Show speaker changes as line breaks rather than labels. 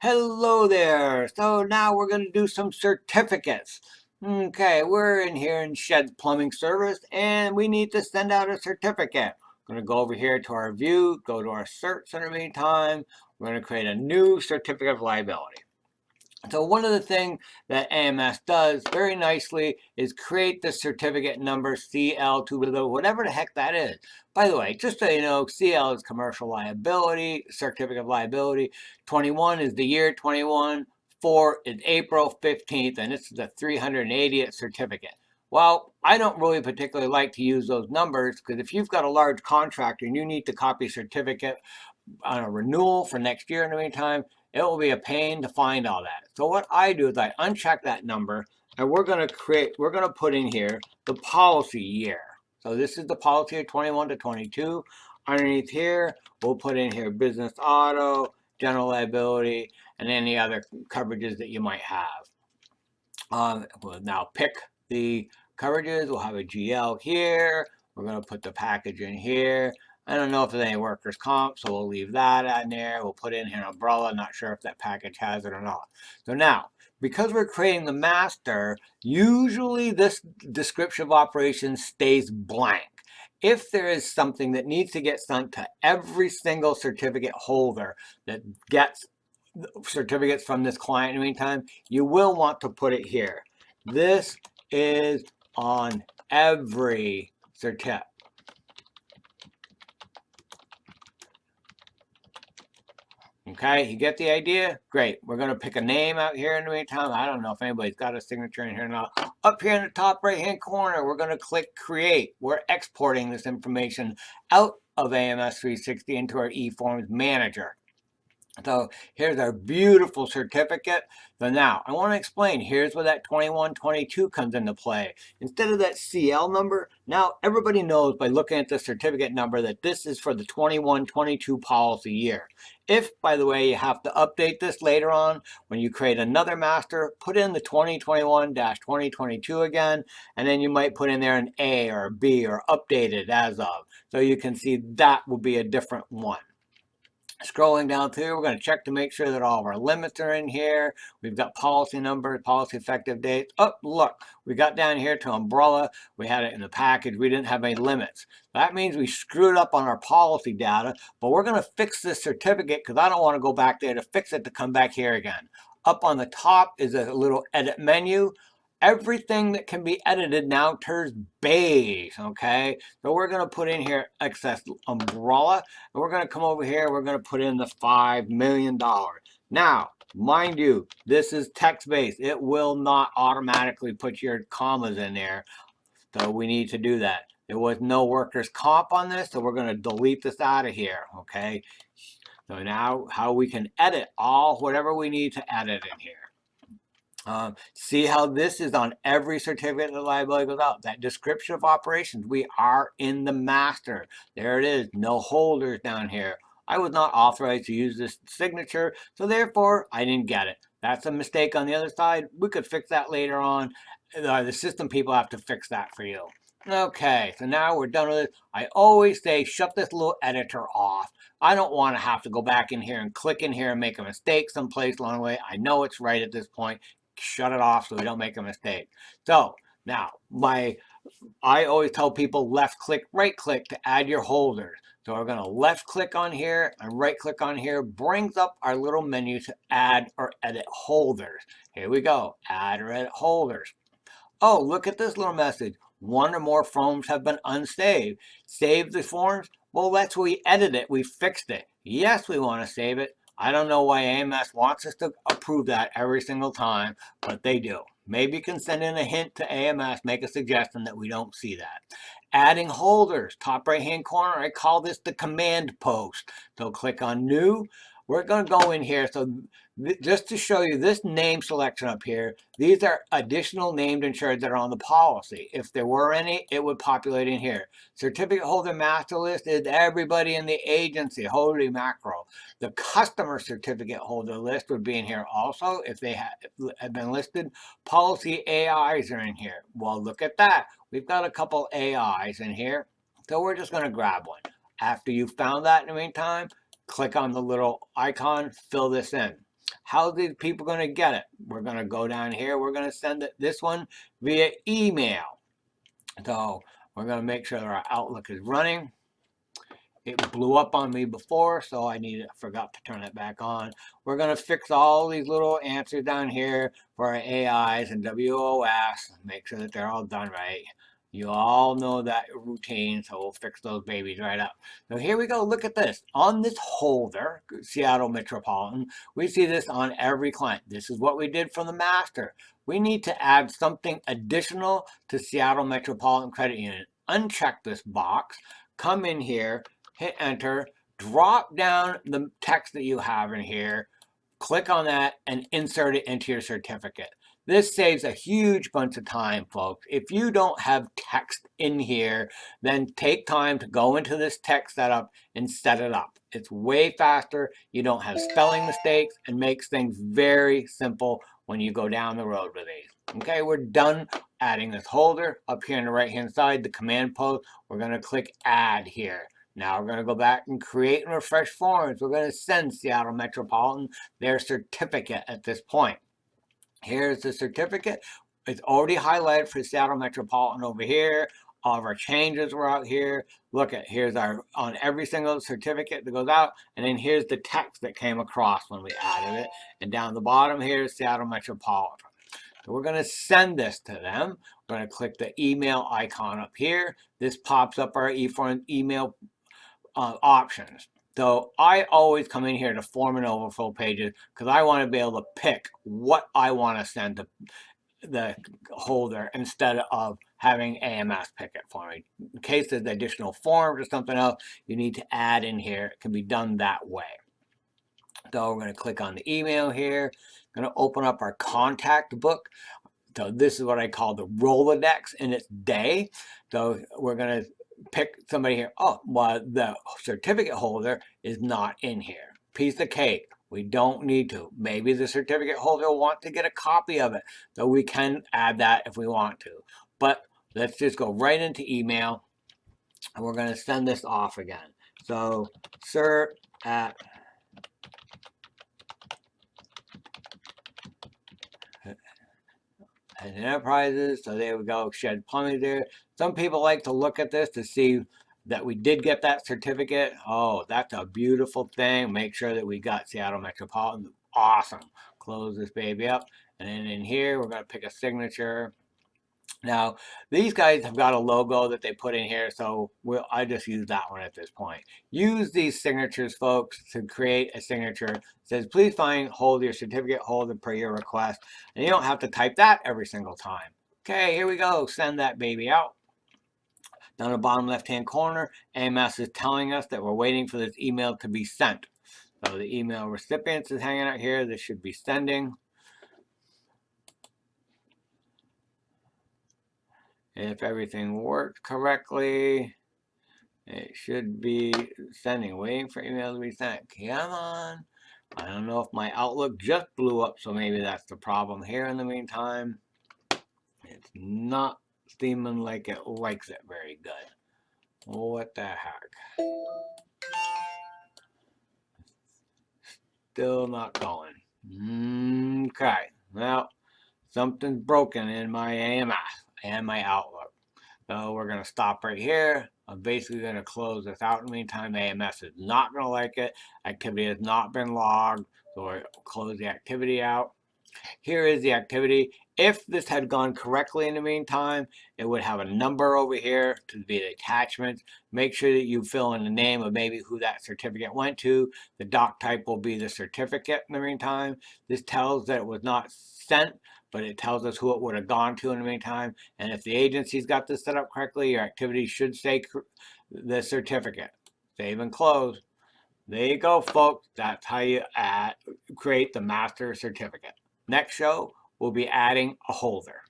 Hello there. So now we're going to do some certificates. Okay, we're in here in Shed's Plumbing Service and we need to send out a certificate. We're going to go over here to our view, go to our certs in the meantime. We're going to create a new certificate of liability. So one of the things that AMS does very nicely is create the certificate number CL2, whatever the heck that is. By the way, just so you know, CL is commercial liability, certificate of liability. 21 is the year 21. 4 is April 15th, and this is the 380th certificate. Well, I don't really particularly like to use those numbers because if you've got a large contractor and you need to copy certificate on a renewal for next year in the meantime, it will be a pain to find all that. So what I do is I uncheck that number and we're going to put in here the policy year. So this is the policy of 21 to 22. Underneath here, we'll put in here business auto, general liability, and any other coverages that you might have. We'll now pick the coverages. We'll have a GL here. We're going to put the package in here. I don't know if there's any workers' comp, so we'll leave that in there. We'll put in here an umbrella. Not sure if that package has it or not. So now, because we're creating the master, usually this description of operations stays blank. If there is something that needs to get sent to every single certificate holder that gets certificates from this client in the meantime, you will want to put it here. This is on every certificate. Okay, you get the idea? Great. We're going to pick a name out here in the meantime. I don't know if anybody's got a signature in here now. Up here in the top right-hand corner, we're going to click Create. We're exporting this information out of AMS 360 into our eForms Manager. So here's our beautiful certificate. So now I want to explain, here's where that 2122 comes into play. Instead of that CL number, now everybody knows by looking at the certificate number that this is for the 2122 policy year. If, by the way, you have to update this later on, when you create another master, put in the 2021-2022 again, and then you might put in there an A or a B or updated as of. So you can see that will be a different one. Scrolling down through, we're going to check to make sure that all of our limits are in here. We've got policy number, policy effective date. Oh, look, we got down here to umbrella. We had it in the package. We didn't have any limits. That means we screwed up on our policy data, but we're going to fix this certificate because I don't want to go back there to fix it to come back here again. Up on the top is a little edit menu. Everything that can be edited now turns beige, okay? So we're going to put in here excess umbrella, and we're going to come over here, we're going to put in the $5 million. Now, mind you, this is text-based. It will not automatically put your commas in there, so we need to do that. There was no workers' comp on this, so we're going to delete this out of here, okay? So now how we can edit whatever we need to edit in here. See how this is on every certificate that liability goes out. That description of operations, we are in the master. There it is, no holders down here. I was not authorized to use this signature, so therefore I didn't get it. That's a mistake on the other side. We could fix that later on. The system people have to fix that for you. Okay, so now we're done with it. I always say shut this little editor off. I don't want to have to go back in here and click in here and make a mistake someplace along the way. I know it's right at this point. Shut it off so we don't make a mistake. So now I always tell people left click, right click to add your holders. So we're going to left click on here and right click on here, brings up our little menu to add or edit holders. Here we go, add or edit holders. Oh, look at this little message. One or more forms have been unsaved. Save the forms? Well, that's where we edit it. We fixed it. Yes, we want to save it. I don't know why AMS wants us to approve that every single time, but they do. Maybe you can send in a hint to AMS, make a suggestion that we don't see that. Adding holders, top right hand corner, I call this the command post. So click on new. We're going to go in here. So just to show you this name selection up here, these are additional named insured that are on the policy. If there were any, it would populate in here. Certificate holder master list is everybody in the agency, holy mackerel. The customer certificate holder list would be in here also if they had been listed. Policy AIs are in here. Well, look at that. We've got a couple AIs in here. So we're just going to grab one. After you found that in the meantime, click on the little icon, fill this in. How are these people going to get it? We're going to go down here. We're going to send this one via email. So we're going to make sure that our Outlook is running. It blew up on me before, so I forgot to turn it back on. We're going to fix all these little answers down here for our AIs and WOS. Make sure that they're all done right. You all know that routine, so we'll fix those babies right up. So here we go. Look at this. On this holder, Seattle Metropolitan, we see this on every client. This is what we did from the master. We need to add something additional to Seattle Metropolitan Credit Union. Uncheck this box. Come in here. Hit enter, drop down the text that you have in here, click on that and insert it into your certificate. This saves a huge bunch of time, folks. If you don't have text in here, then take time to go into this text setup and set it up. It's way faster. You don't have spelling mistakes and makes things very simple when you go down the road with these. Okay, we're done adding this holder. Up here on the right-hand side, the command post, we're going to click add here. Now we're going to go back and create and refresh forms. We're going to send Seattle Metropolitan their certificate at this point. Here's the certificate. It's already highlighted for Seattle Metropolitan over here. All of our changes were out here. Look at, here's our, on every single certificate that goes out. And then here's the text that came across when we added it. And down the bottom here is Seattle Metropolitan. So we're going to send this to them. We're going to click the email icon up here. This pops up our email options. So I always come in here to form and overflow pages because I want to be able to pick what I want to send to the holder instead of having AMS pick it for me. In case there's additional forms or something else you need to add in here, it can be done that way. So we're going to click on the email here. I'm going to open up our contact book. So this is what I call the Rolodex in its day. So we're going to pick somebody here. Oh, well, the certificate holder is not in here. Piece of cake. We don't need to. Maybe the certificate holder will want to get a copy of it. So we can add that if we want to. But let's just go right into email. And we're going to send this off again. So cert at and enterprises. So there we go, shed plumbing there. Some people like to look at this to see that we did get that certificate. Oh, that's a beautiful thing. Make sure that we got Seattle Metropolitan. Awesome. Close this baby up. And then in here, we're going to pick a signature. Now, these guys have got a logo that they put in here, so I just use that one at this point. Use these signatures, folks, to create a signature. It says, please hold your certificate holder per your request. And you don't have to type that every single time. Okay, here we go. Send that baby out. Down the bottom left-hand corner, AMS is telling us that we're waiting for this email to be sent. So the email recipient is hanging out here. This should be sending. If everything works correctly, it should be sending, waiting for email to be sent. Come on. I don't know if my Outlook just blew up, so maybe that's the problem here in the meantime. It's not seeming like it likes it very good. What the heck? Still not going. Okay. Well, something's broken in my AMS and my Outlook. So we're going to stop right here. I'm basically going to close this out in the meantime. AMS is not going to like it. Activity has not been logged. So we'll close the activity out. Here is the activity. If this had gone correctly in the meantime, it would have a number over here to be the attachments. Make sure that you fill in the name of maybe who that certificate went to. The doc type will be the certificate in the meantime. This tells that it was not sent, but it tells us who it would have gone to in the meantime. And if the agency's got this set up correctly, your activity should say the certificate. Save and close. There you go, folks. That's how you create the master certificate. Next show, we'll be adding a holder.